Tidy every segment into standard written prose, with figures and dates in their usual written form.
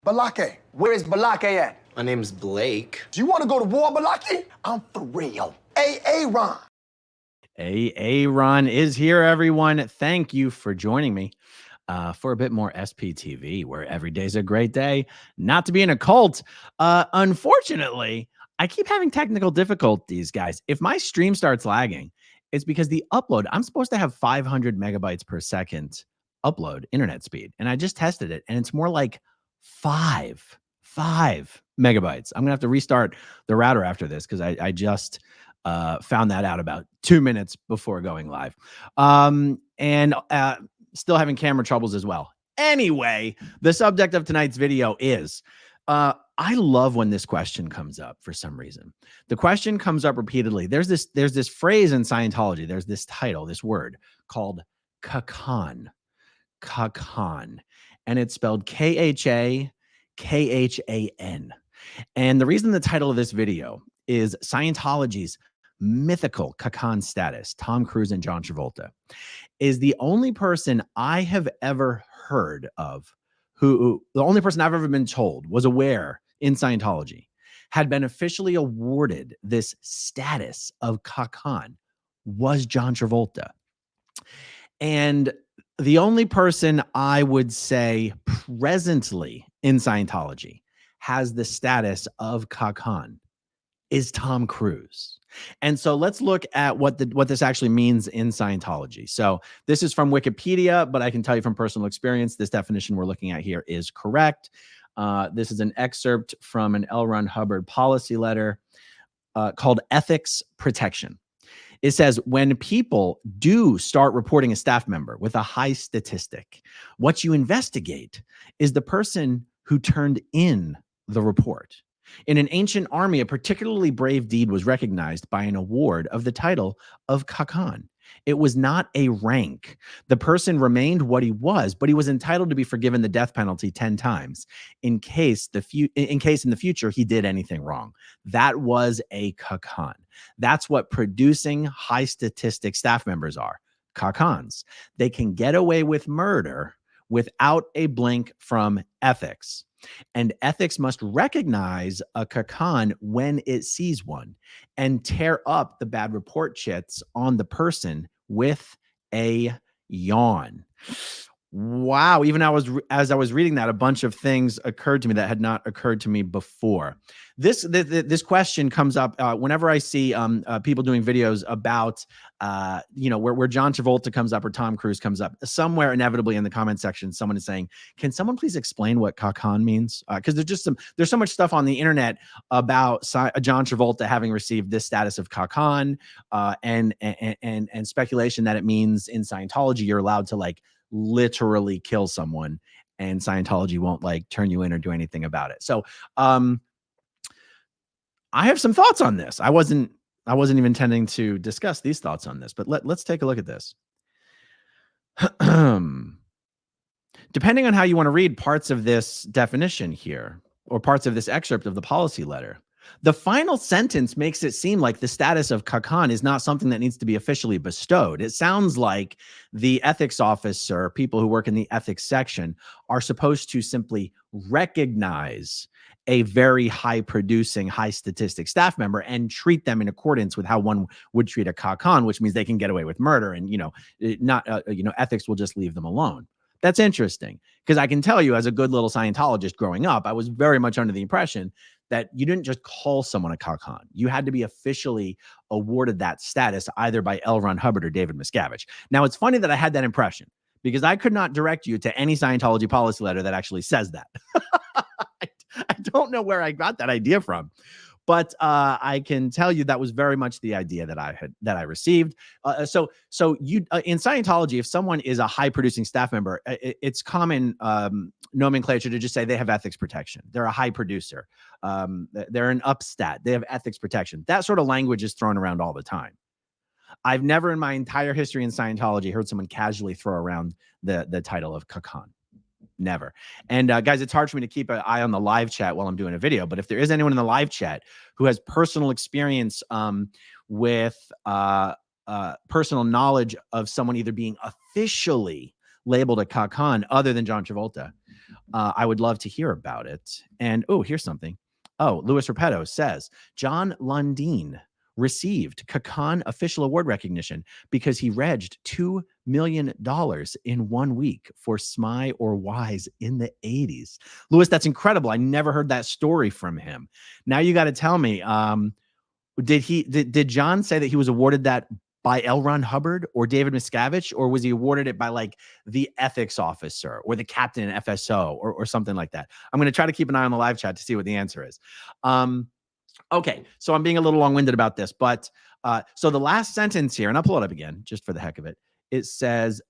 Balake. Where is Balake at? My name's Blake. Do you want to go to war, Balake? I'm for real. Ron. Ron is here, everyone. Thank you for joining me for a bit more SPTV, where every day's a great day not to be in a cult. Unfortunately, I keep having technical difficulties, guys. If my stream starts lagging, it's because the upload, I'm supposed to have 500 megabytes per second upload internet speed. And I just tested it, and it's more like five megabytes. I'm gonna have to restart the router after this because I just found that out about 2 minutes before going live. And still having camera troubles as well. Anyway, the subject of tonight's video is, I love when this question comes up for some reason. The question comes up repeatedly. There's this phrase in Scientology. There's this title, this word called Kha-Khan. Kha-Khan. And it's spelled Kha-Khan. And the reason the title of this video is Scientology's mythical Kha-Khan status, Tom Cruise and John Travolta, is the only person I have ever heard of the only person I've ever been told was aware in Scientology had been officially awarded this status of Kha-Khan was John Travolta. And the only person I would say presently in Scientology has the status of Kha-Khan is Tom Cruise. And so let's look at what this actually means in Scientology. So this is from Wikipedia, but I can tell you from personal experience, this definition we're looking at here is correct. This is an excerpt from an L. Ron Hubbard policy letter called Ethics Protection. It says, when people do start reporting a staff member with a high statistic, what you investigate is the person who turned in the report. In an ancient army, a particularly brave deed was recognized by an award of the title of Kha-Khan. It was not a rank. The person remained what he was, but he was entitled to be forgiven the death penalty 10 times in case in the future he did anything wrong. That was a Kha-Khan. That's what producing high statistic staff members are, Kha-Khans. They can get away with murder without a blink from ethics. And ethics must recognize a Kha-Khan when it sees one and tear up the bad report chits on the person with a yawn. Wow. Even as I was reading that, a bunch of things occurred to me that had not occurred to me before. This question comes up whenever I see people doing videos about, where John Travolta comes up or Tom Cruise comes up. Somewhere inevitably in the comment section, someone is saying, can someone please explain what Kha-Khan means? Because there's so much stuff on the internet about John Travolta having received this status of Kha-Khan and speculation that it means in Scientology you're allowed to literally kill someone and Scientology won't turn you in or do anything about it. So I have some thoughts on this. I wasn't even intending to discuss these thoughts on this, but let's take a look at this. Depending on how you want to read parts of this definition here or parts of this excerpt of the policy letter, the final sentence makes it seem like the status of Kha-Khan is not something that needs to be officially bestowed. It sounds like the ethics officer, people who work in the ethics section, are supposed to simply recognize a very high producing, high statistic staff member and treat them in accordance with how one would treat a Kha-Khan, which means they can get away with murder and, ethics will just leave them alone. That's interesting because I can tell you as a good little Scientologist growing up, I was very much under the impression that you didn't just call someone a Kha-Khan. You had to be officially awarded that status either by L. Ron Hubbard or David Miscavige. Now, it's funny that I had that impression because I could not direct you to any Scientology policy letter that actually says that. I don't know where I got that idea from, but I can tell you that was very much the idea that I received. So you in Scientology, if someone is a high producing staff member, it's common nomenclature to just say they have ethics protection. They're a high producer. They're an upstat. They have ethics protection. That sort of language is thrown around all the time. I've never in my entire history in Scientology heard someone casually throw around the title of Kha-Khan. Never. And guys, it's hard for me to keep an eye on the live chat while I'm doing a video, but if there is anyone in the live chat who has personal experience with personal knowledge of someone either being officially labeled a Kha-Khan other than John Travolta, I would love to hear about it. And oh, here's something. Oh, Louis Repetto says John Lundeen received Kha-Khan official award recognition because he regged $2 million in 1 week for Smy or Wise in the 80s. Louis, that's incredible. I never heard that story from him. Now you got to tell me, did John say that he was awarded that by L. Ron Hubbard or David Miscavige, or was he awarded it by like the ethics officer or the captain in FSO or something like that? I'm going to try to keep an eye on the live chat to see what the answer is. Okay, so I'm being a little long-winded about this, but so the last sentence here, and I'll pull it up again just for the heck of it. It says,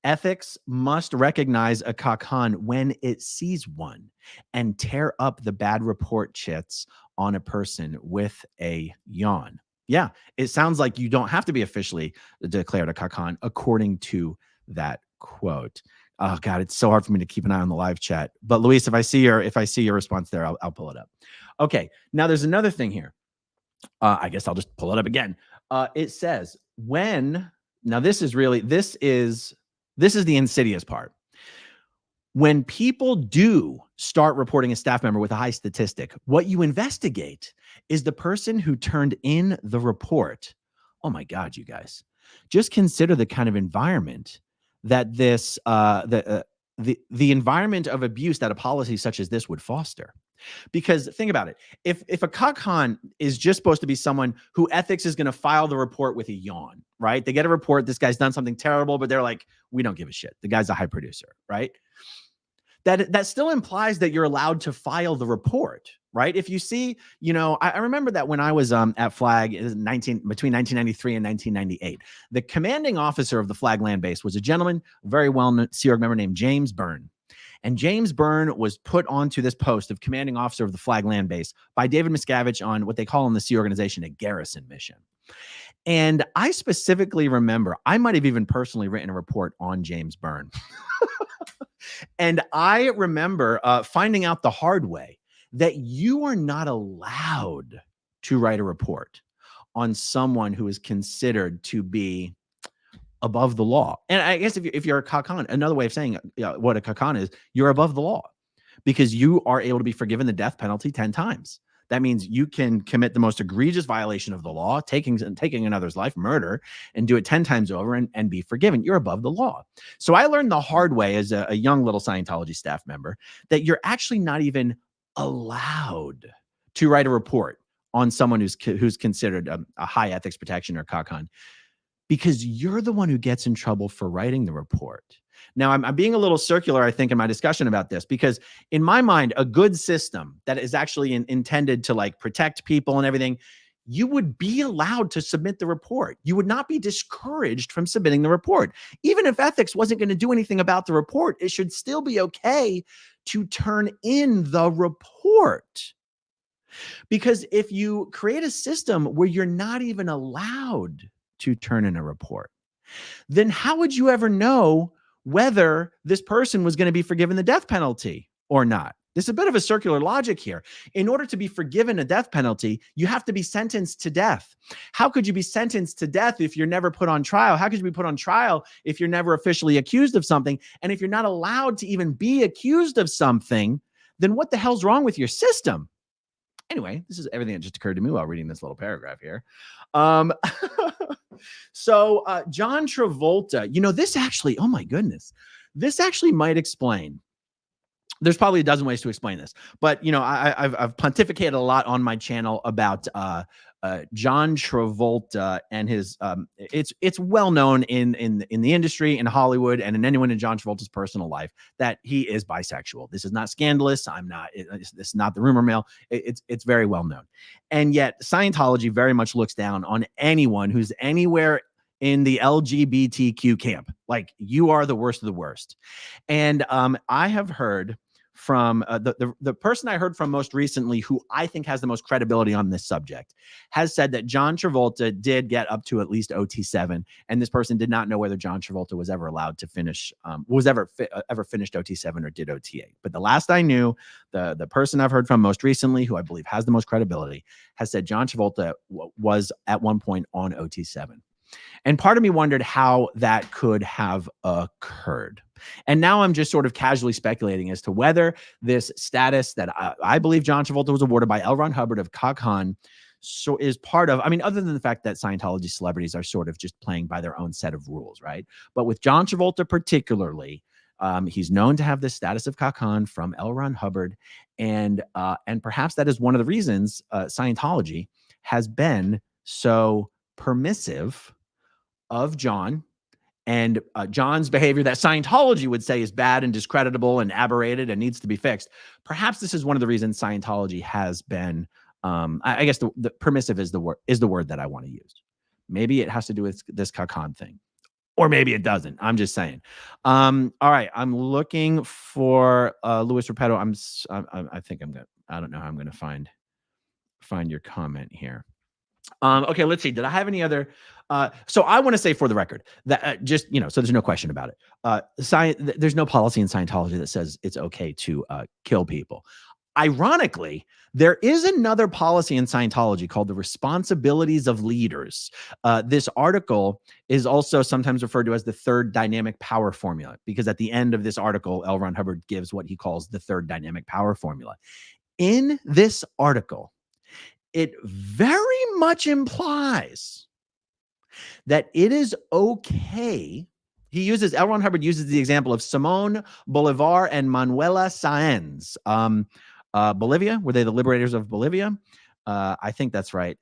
ethics must recognize a Kha-Khan when it sees one and tear up the bad report chits on a person with a yawn. Yeah, it sounds like you don't have to be officially declared a Kha-Khan according to that quote. Oh God, it's so hard for me to keep an eye on the live chat. But Luis, if I see your response there, I'll pull it up. Okay, now there's another thing here. I guess I'll just pull it up again. It says now this is the insidious part. When people do start reporting a staff member with a high statistic, what you investigate is the person who turned in the report. Oh my God, you guys, just consider the kind of environment that this, the environment of abuse that a policy such as this would foster. Because think about it. If a Kha-Khan is just supposed to be someone who ethics is going to file the report with a yawn, right? They get a report, this guy's done something terrible, but they're like, we don't give a shit. The guy's a high producer, right? That still implies that you're allowed to file the report, right? If you see, I remember that when I was at Flag between 1993 and 1998, the commanding officer of the Flag land base was a gentleman, a very well-known Sea Org member named James Byrne. And James Byrne was put onto this post of commanding officer of the Flag land base by David Miscavige on what they call in the Sea Organization a garrison mission. And I specifically remember, I might have even personally written a report on James Byrne. And I remember finding out the hard way that you are not allowed to write a report on someone who is considered to be above the law. And I guess if you're a Kha-Khan, another way of saying what a Kha-Khan is, you're above the law because you are able to be forgiven the death penalty 10 times. That means you can commit the most egregious violation of the law, taking another's life, murder, and do it 10 times over and be forgiven. You're above the law. So I learned the hard way as a young little Scientology staff member that you're actually not even allowed to write a report on someone who's considered a high ethics protection or Kha-Khan, because you're the one who gets in trouble for writing the report. Now, I'm being a little circular, I think, in my discussion about this, because in my mind, a good system that is actually intended to like protect people and everything, you would be allowed to submit the report. You would not be discouraged from submitting the report. Even if ethics wasn't going to do anything about the report, it should still be okay to turn in the report. Because if you create a system where you're not even allowed to turn in a report, then how would you ever know whether this person was going to be forgiven the death penalty or not? There's a bit of a circular logic here. In order to be forgiven a death penalty, you have to be sentenced to death. How could you be sentenced to death if you're never put on trial? How could you be put on trial if you're never officially accused of something? And if you're not allowed to even be accused of something, then what the hell's wrong with your system? Anyway, this is everything that just occurred to me while reading this little paragraph here. So John Travolta, this actually, oh my goodness, this actually might explain. There's probably a dozen ways to explain this, but I've pontificated a lot on my channel about John Travolta and his. It's well known in the industry, in Hollywood, and in anyone in John Travolta's personal life that he is bisexual. This is not scandalous. I'm not. This is not the rumor mill. It's very well known, and yet Scientology very much looks down on anyone who's anywhere in the LGBTQ camp. Like, you are the worst of the worst. And I have heard from the person I heard from most recently, who I think has the most credibility on this subject, has said that John Travolta did get up to at least OT7, and this person did not know whether John Travolta was ever allowed to finish, ever finished OT7 or did OT8. But the last I knew, the person I've heard from most recently, who I believe has the most credibility, has said John Travolta was at one point on OT7. And part of me wondered how that could have occurred. And now I'm just sort of casually speculating as to whether this status that I believe John Travolta was awarded by L. Ron Hubbard of Kha-Khan so is part of, I mean, other than the fact that Scientology celebrities are sort of just playing by their own set of rules, right? But with John Travolta particularly, he's known to have the status of Kha-Khan from L. Ron Hubbard, and perhaps that is one of the reasons Scientology has been so permissive of John and John's behavior that Scientology would say is bad and discreditable and aberrated and needs to be fixed. Perhaps this is one of the reasons Scientology has been, I guess the permissive is the word that I want to use. Maybe it has to do with this Kha-Khan thing, or maybe it doesn't. I'm just saying. All right, I'm looking for Louis Repetto. I think I'm gonna. I don't know how I'm gonna find your comment here. Okay, let's see. Did I have any other? So I want to say for the record that just, so there's no question about it. There's no policy in Scientology that says it's okay to kill people. Ironically, there is another policy in Scientology called the responsibilities of leaders. This article is also sometimes referred to as the third dynamic power formula, because at the end of this article, L. Ron Hubbard gives what he calls the third dynamic power formula. In this article, it very much implies that it is okay. L. Ron Hubbard uses the example of Simón Bolívar and Manuela Sáenz. Bolivia, were they the liberators of Bolivia? I think that's right.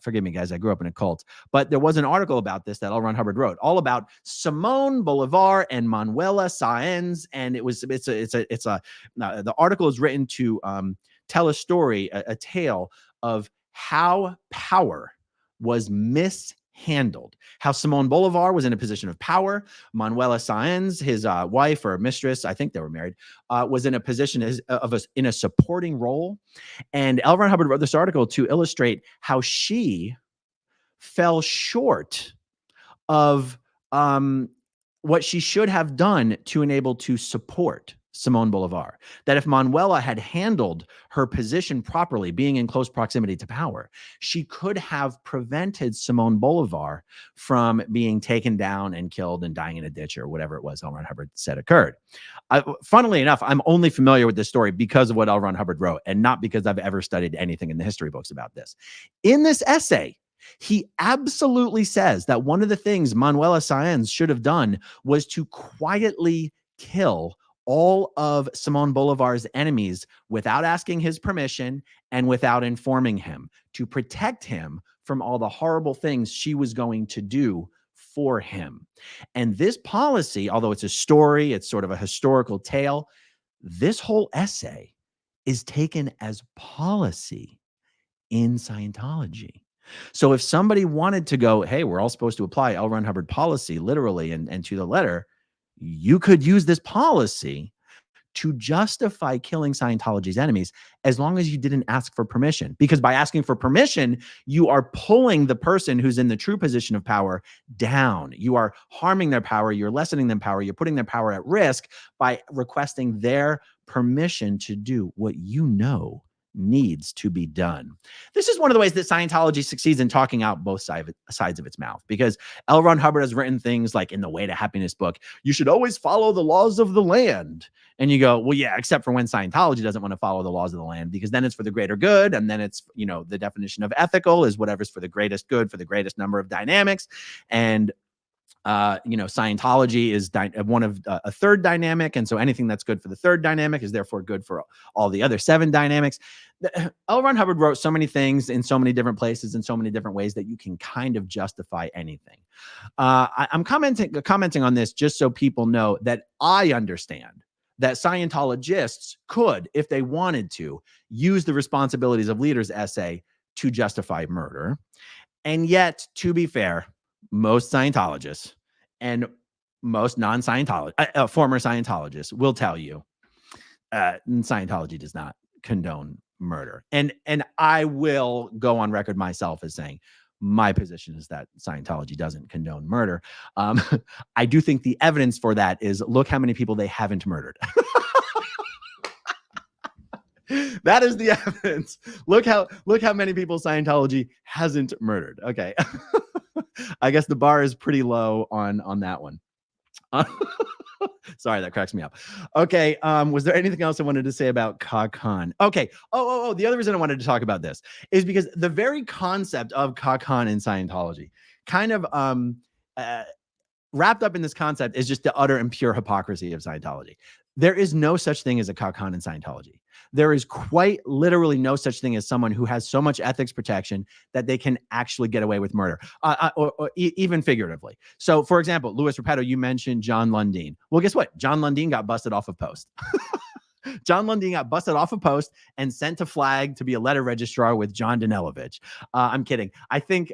Forgive me, guys, I grew up in a cult. But there was an article about this that L. Ron Hubbard wrote, all about Simón Bolívar and Manuela Sáenz, and the article is written to tell a story, a tale of how power was mishandled. How Simón Bolívar was in a position of power. Manuela Sáenz, his wife or mistress, I think they were married, was in a position in a supporting role. And L. Ron Hubbard wrote this article to illustrate how she fell short of what she should have done to enable to support Simón Bolívar. That if Manuela had handled her position properly, being in close proximity to power, she could have prevented Simón Bolívar from being taken down and killed and dying in a ditch or whatever it was L. Ron Hubbard said occurred. Funnily enough, I'm only familiar with this story because of what L. Ron Hubbard wrote, and not because I've ever studied anything in the history books about this. In this essay, he absolutely says that one of the things Manuela Sáenz should have done was to quietly kill all of Simón Bolívar's enemies without asking his permission and without informing him, to protect him from all the horrible things she was going to do for him. And this policy, although it's a story, it's sort of a historical tale, this whole essay is taken as policy in Scientology. So if somebody wanted to go, hey, we're all supposed to apply L. Ron Hubbard policy literally and to the letter, you could use this policy to justify killing Scientology's enemies as long as you didn't ask for permission. Because by asking for permission, you are pulling the person who's in the true position of power down. You are harming their power. You're lessening their power. You're putting their power at risk by requesting their permission to do what you know needs to be done. This is one of the ways that Scientology succeeds in talking out both sides of its mouth, because L. Ron Hubbard has written things like in the Way to Happiness book, you should always follow the laws of the land. And you go, well, yeah, except for when Scientology doesn't want to follow the laws of the land, because then it's for the greater good. And then it's, the definition of ethical is whatever's for the greatest good, for the greatest number of dynamics. And Scientology is one of a third dynamic. And so anything that's good for the third dynamic is therefore good for all the other 7 dynamics. L. Ron Hubbard wrote so many things in so many different places in so many different ways that you can kind of justify anything. I'm commenting on this just so people know that I understand that Scientologists could, if they wanted to, use the responsibilities of leaders essay to justify murder. And yet, to be fair, most Scientologists and most non-Scientologists, former Scientologists will tell you Scientology does not condone murder. And I will go on record myself as saying my position is that Scientology doesn't condone murder. I do think the evidence for that is look how many people they haven't murdered. That is the evidence. Look how many people Scientology hasn't murdered. Okay. I guess the bar is pretty low on that one. Sorry, that cracks me up. Okay. Was there anything else I wanted to say about Kha-Khan? Okay. Oh, the other reason I wanted to talk about this is because the very concept of Kha-Khan in Scientology kind of wrapped up in this concept is just the utter and pure hypocrisy of Scientology. There is no such thing as a Kha-Khan in Scientology. There is quite literally no such thing as someone who has so much ethics protection that they can actually get away with murder, or even figuratively. So, for example, Louis Repetto, you mentioned John Lundeen. Well, guess what? John Lundeen got busted off of Post. John Lundeen got busted off a Post and sent to Flag to be a letter registrar with John Danielovich. I'm kidding. I think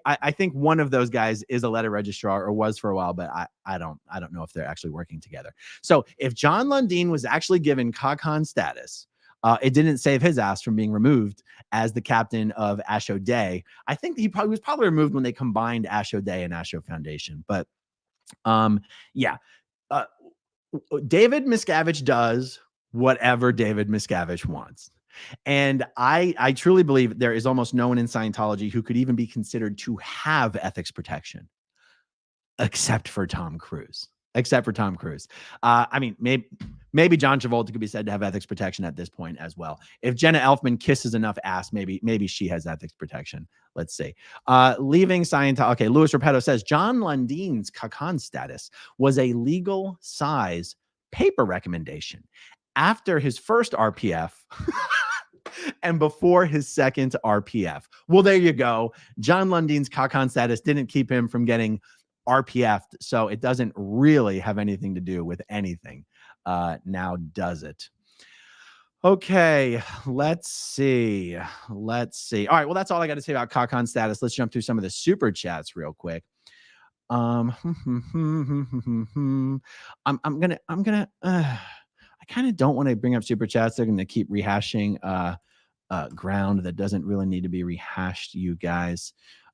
one of those guys is a letter registrar or was for a while, but I don't know if they're actually working together. So if John Lundeen was actually given Kha-Khan status, it didn't save his ass from being removed as the captain of Asho Day. I think he was probably removed when they combined Asho Day and Asho Foundation. But yeah, David Miscavige does whatever David Miscavige wants. And I truly believe there is almost no one in Scientology who could even be considered to have ethics protection, except for Tom Cruise. I mean, maybe John Travolta could be said to have ethics protection at this point as well. If Jenna Elfman kisses enough ass, maybe she has ethics protection. Let's see. Leaving Scientology. Okay, Louis Repetto says John Lundeen's Kha-Khan status was a legal size paper recommendation after his first RPF and before his second RPF. Well, there you go. John Lundeen's Kha-Khan status didn't keep him from getting RPF'd, so it doesn't really have anything to do with anything. Now, does it? Okay, let's see. All right, well, that's all I got to say about Kha-Khan status. Let's jump through some of the super chats real quick. I'm gonna I kind of don't want to bring up super chats. They're gonna keep rehashing ground that doesn't really need to be rehashed, you guys.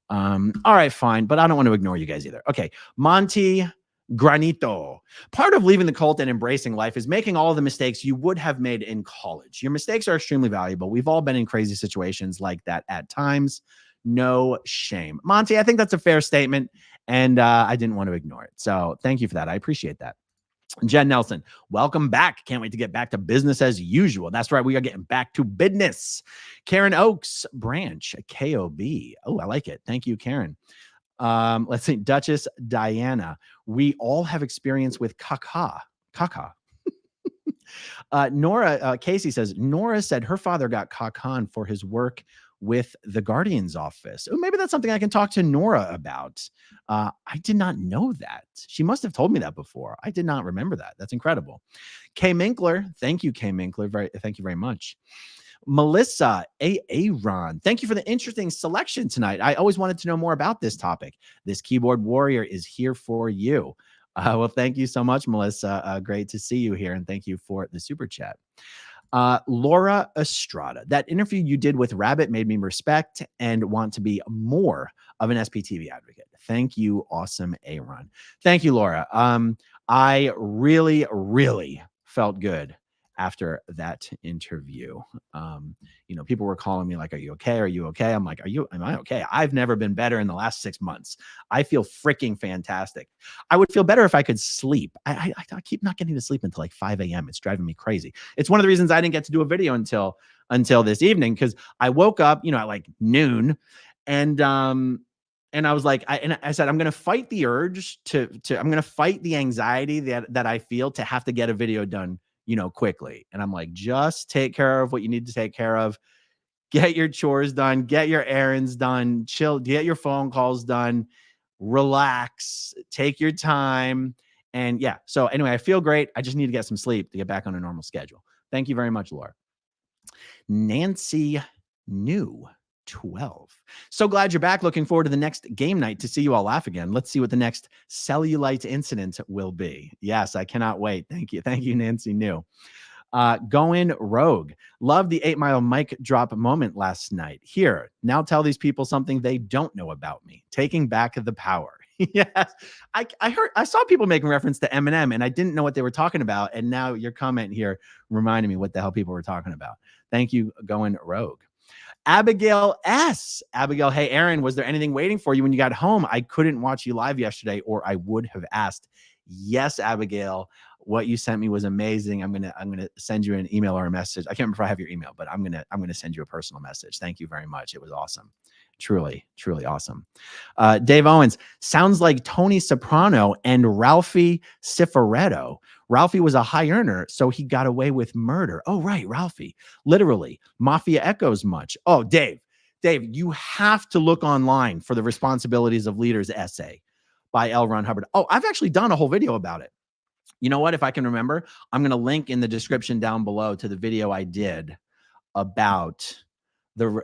All right, fine, but I don't want to ignore you guys either. Okay, Monty Granito. Part of leaving the cult and embracing life is making all of the mistakes you would have made in college. Your mistakes are extremely valuable. We've all been in crazy situations like that at times. No shame. Monty, I think that's a fair statement, and I didn't want to ignore it. So thank you for that. I appreciate that. Jen Nelson, welcome back. Can't wait to get back to business as usual. That's right. We are getting back to business. Karen Oaks, Branch, KOB. Oh, I like it. Thank you, Karen. Let's see. Duchess Diana. We all have experience with Kha-Khan. Nora Casey says, Nora said her father got Kha-Khan for his work with the Guardian's office. Oh, maybe that's something I can talk to Nora about. I did not know that. She must have told me that before. I did not remember that. That's incredible. Kay Minkler. Thank you, Kay Minkler. Thank you very much. Melissa Aaron, thank you for the interesting selection tonight. I always wanted to know more about this topic. This keyboard warrior is here for you. Well, thank you so much, Melissa. Great to see you here, and thank you for the super chat. Laura Estrada, that interview you did with Rabbit made me respect and want to be more of an SPTV advocate. Thank you, awesome Aaron. Thank you, Laura. I really, really felt good after that interview. People were calling me like, are you okay? Are you okay? I'm like, am I okay? I've never been better in the last 6 months. I feel freaking fantastic. I would feel better if I could sleep. I keep not getting to sleep until like 5 a.m. It's driving me crazy. It's one of the reasons I didn't get to do a video until this evening, because I woke up, at like noon, and I was like, I said, I'm going to fight the urge I'm going to fight the anxiety that I feel to have to get a video done, quickly. And I'm like, just take care of what you need to take care of. Get your chores done, get your errands done, chill, get your phone calls done, relax, take your time. And yeah, so anyway, I feel great. I just need to get some sleep to get back on a normal schedule. Thank you very much, Laura. Nancy New 12. So glad you're back. Looking forward to the next game night to see you all laugh again. Let's see what the next cellulite incident will be. Yes, I cannot wait. Thank you. Thank you, Nancy New. Going rogue. Love the 8 Mile mic drop moment last night. Here, now tell these people something they don't know about me. Taking back the power. Yes. I saw people making reference to Eminem, and I didn't know what they were talking about. And now your comment here reminded me what the hell people were talking about. Thank you, Going Rogue. Abigail S. Abigail, hey, Aaron, was there anything waiting for you when you got home? I couldn't watch you live yesterday, or I would have asked. Yes, Abigail, what you sent me was amazing. I'm gonna send you an email or a message. I can't remember if I have your email, but I'm gonna send you a personal message. Thank you very much. It was awesome. Truly, truly awesome. Dave Owens, sounds like Tony Soprano and Ralphie Cifaretto. Ralphie was a high earner, so he got away with murder. Oh, right, Ralphie. Literally, Mafia echoes much. Oh, Dave, you have to look online for the Responsibilities of Leaders essay by L. Ron Hubbard. Oh, I've actually done a whole video about it. You know what? If I can remember, I'm going to link in the description down below to the video I did about the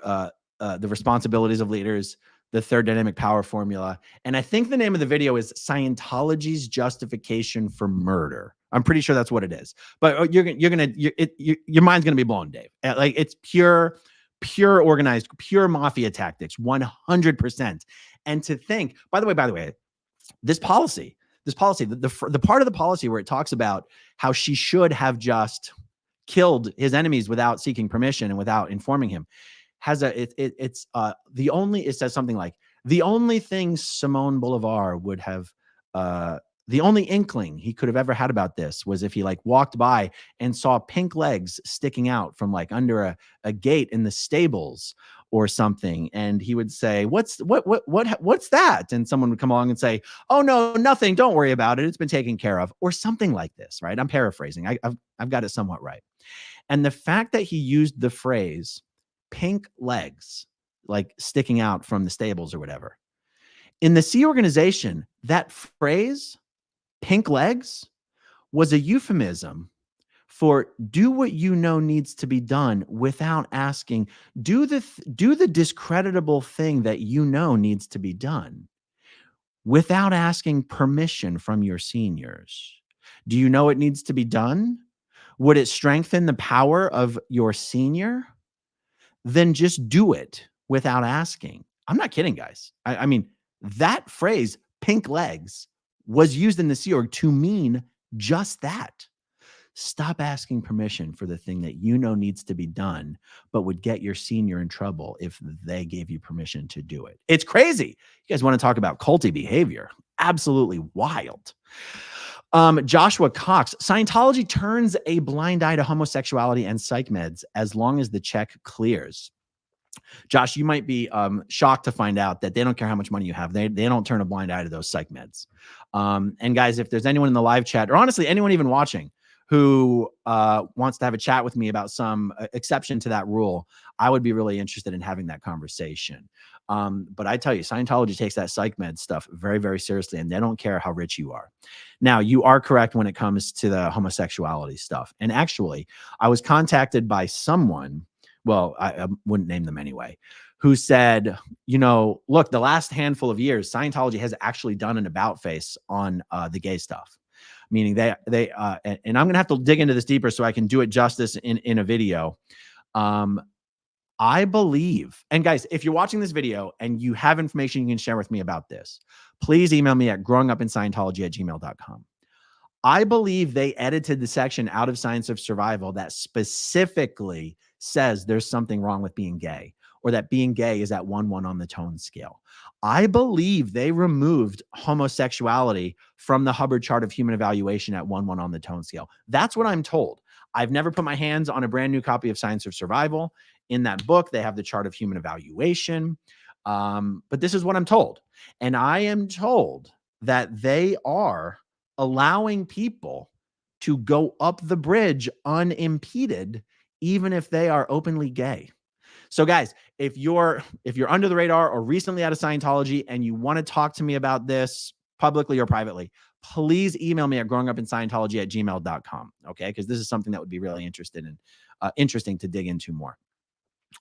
Responsibilities of Leaders, the third dynamic power formula. And I think the name of the video is Scientology's Justification for Murder. I'm pretty sure that's what it is. But your mind's going to be blown, Dave. Like, it's pure organized, pure mafia tactics, 100%. And to think, by the way, this policy, the part of the policy where it talks about how she should have just killed his enemies without seeking permission and without informing him, has it says something like, the only thing Simone Bolivar would have, the only inkling he could have ever had about this was if he like walked by and saw pink legs sticking out from like under a gate in the stables or something, and he would say, what's that? And someone would come along and say, oh no, nothing, don't worry about it, it's been taken care of, or something like this, right? I'm paraphrasing. I've got it somewhat right. And the fact that he used the phrase pink legs, like sticking out from the stables or whatever, in the Sea Organization, that phrase, pink legs, was a euphemism for do what you know needs to be done without asking, do the discreditable thing that you know needs to be done without asking permission from your seniors. Do you know it needs to be done? Would it strengthen the power of your senior? Then just do it without asking. I'm not kidding, guys. I mean, that phrase, pink legs, was used in the Sea Org to mean just that. Stop asking permission for the thing that you know needs to be done, but would get your senior in trouble if they gave you permission to do it. It's crazy. You guys want to talk about culty behavior? Absolutely wild. Joshua Cox, Scientology turns a blind eye to homosexuality and psych meds as long as the check clears. Josh, you might be shocked to find out that they don't care how much money you have. They don't turn a blind eye to those psych meds. And guys, if there's anyone in the live chat, or honestly, anyone even watching who wants to have a chat with me about some exception to that rule, I would be really interested in having that conversation. But I tell you, Scientology takes that psych med stuff very, very seriously, and they don't care how rich you are. Now, you are correct when it comes to the homosexuality stuff. And actually, I was contacted by someone, well, I wouldn't name them anyway, who said, you know, look, the last handful of years, Scientology has actually done an about face on the gay stuff. Meaning and I'm going to have to dig into this deeper so I can do it justice in a video. I believe, and guys, if you're watching this video and you have information you can share with me about this, please email me at growingupinScientology@gmail.com. I believe they edited the section out of Science of Survival that specifically says there's something wrong with being gay, or that being gay is at 1-1 on the tone scale. I believe they removed homosexuality from the Hubbard chart of human evaluation at 1-1 on the tone scale. That's what I'm told. I've never put my hands on a brand new copy of Science of Survival. In that book, they have the chart of human evaluation. But this is what I'm told. And I am told that they are allowing people to go up the bridge unimpeded, even if they are openly gay. So guys, if you're under the radar or recently out of Scientology and you want to talk to me about this publicly or privately, please email me at growingupinScientology@gmail.com. Okay, because this is something that would be really interesting to dig into more.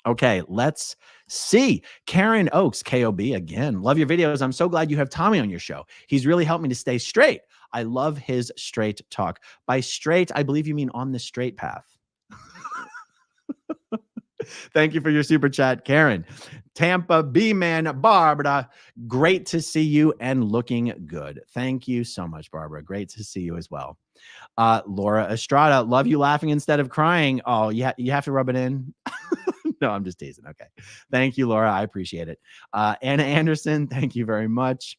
Okay, let's see. Karen Oaks, KOB, again, love your videos. I'm so glad you have Tommy on your show. He's really helped me to stay straight. I love his straight talk. By straight, I believe you mean on the straight path. Thank you for your super chat, Karen. Tampa B-Man, Barbara, great to see you and looking good. Thank you so much, Barbara. Great to see you as well. Laura Estrada, love you laughing instead of crying. Oh, you have to rub it in. No, I'm just teasing. Okay. Thank you, Laura. I appreciate it. Anna Anderson, thank you very much.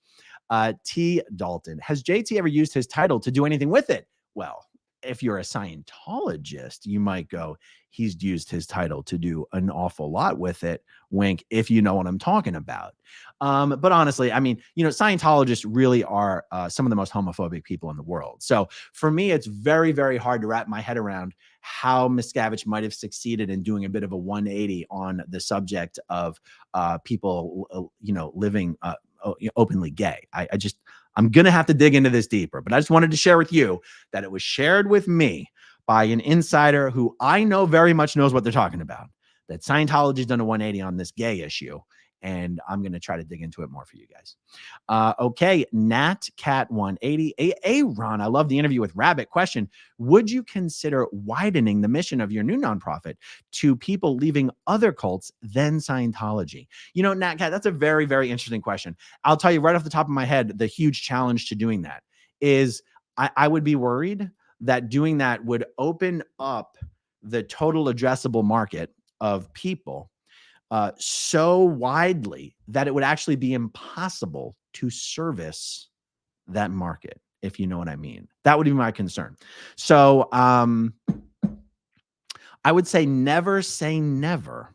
T. Dalton, has JT ever used his title to do anything with it? Well, if you're a Scientologist, you might go, he's used his title to do an awful lot with it. Wink, if you know what I'm talking about. But honestly, I mean, you know, Scientologists really are some of the most homophobic people in the world. So for me, it's very, very hard to wrap my head around how Miscavige might have succeeded in doing a bit of a 180 on the subject of people, you know, living openly gay. I'm going to have to dig into this deeper, but I just wanted to share with you that it was shared with me by an insider who I know very much knows what they're talking about, that Scientology's done a 180 on this gay issue. And I'm going to try to dig into it more for you guys. Okay, Nat Cat 180. Ron, I love the interview with Rabbit. Question: would you consider widening the mission of your new nonprofit to people leaving other cults than Scientology? You know, Nat Cat, that's a very, very interesting question. I'll tell you right off the top of my head, the huge challenge to doing that is I would be worried that doing that would open up the total addressable market of people so widely that it would actually be impossible to service that market, if you know what I mean. That would be my concern. So I would say never say never.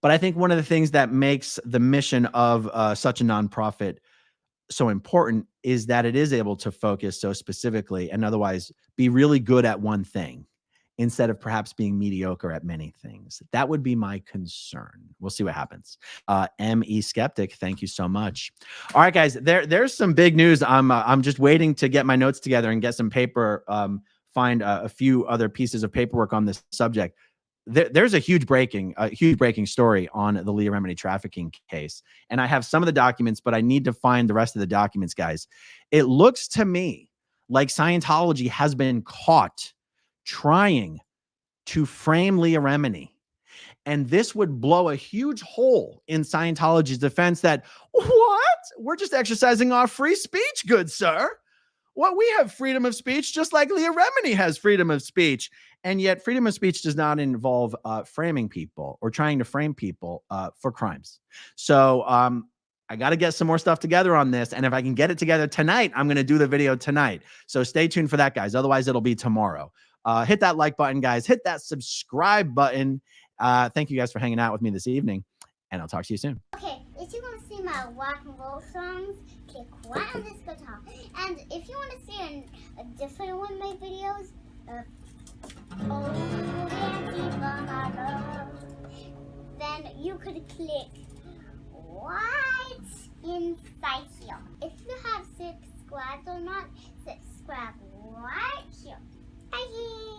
But I think one of the things that makes the mission of such a nonprofit so important is that it is able to focus so specifically and otherwise be really good at one thing, instead of perhaps being mediocre at many things. That would be my concern. We'll see what happens. M.E. Skeptic, thank you so much. All right, guys, there's some big news. I'm just waiting to get my notes together and get some paper, find a few other pieces of paperwork on this subject. There's a huge breaking story on the Leah Remini trafficking case. And I have some of the documents, but I need to find the rest of the documents, guys. It looks to me like Scientology has been caught trying to frame Leah Remini. And this would blow a huge hole in Scientology's defense that, what? We're just exercising our free speech, good sir. Well, we have freedom of speech just like Leah Remini has freedom of speech. And yet freedom of speech does not involve framing people or trying to frame people for crimes. So I got to get some more stuff together on this. And if I can get it together tonight, I'm going to do the video tonight. So stay tuned for that, guys. Otherwise, it'll be tomorrow. Hit that like button, guys. Hit that subscribe button. Thank you guys for hanging out with me this evening. And I'll talk to you soon. Okay, if you want to see my rock and roll songs, click right on this guitar. And if you want to see a different one of my videos, then you could click right inside here. If you have subscribed or not, subscribe right here. Bye.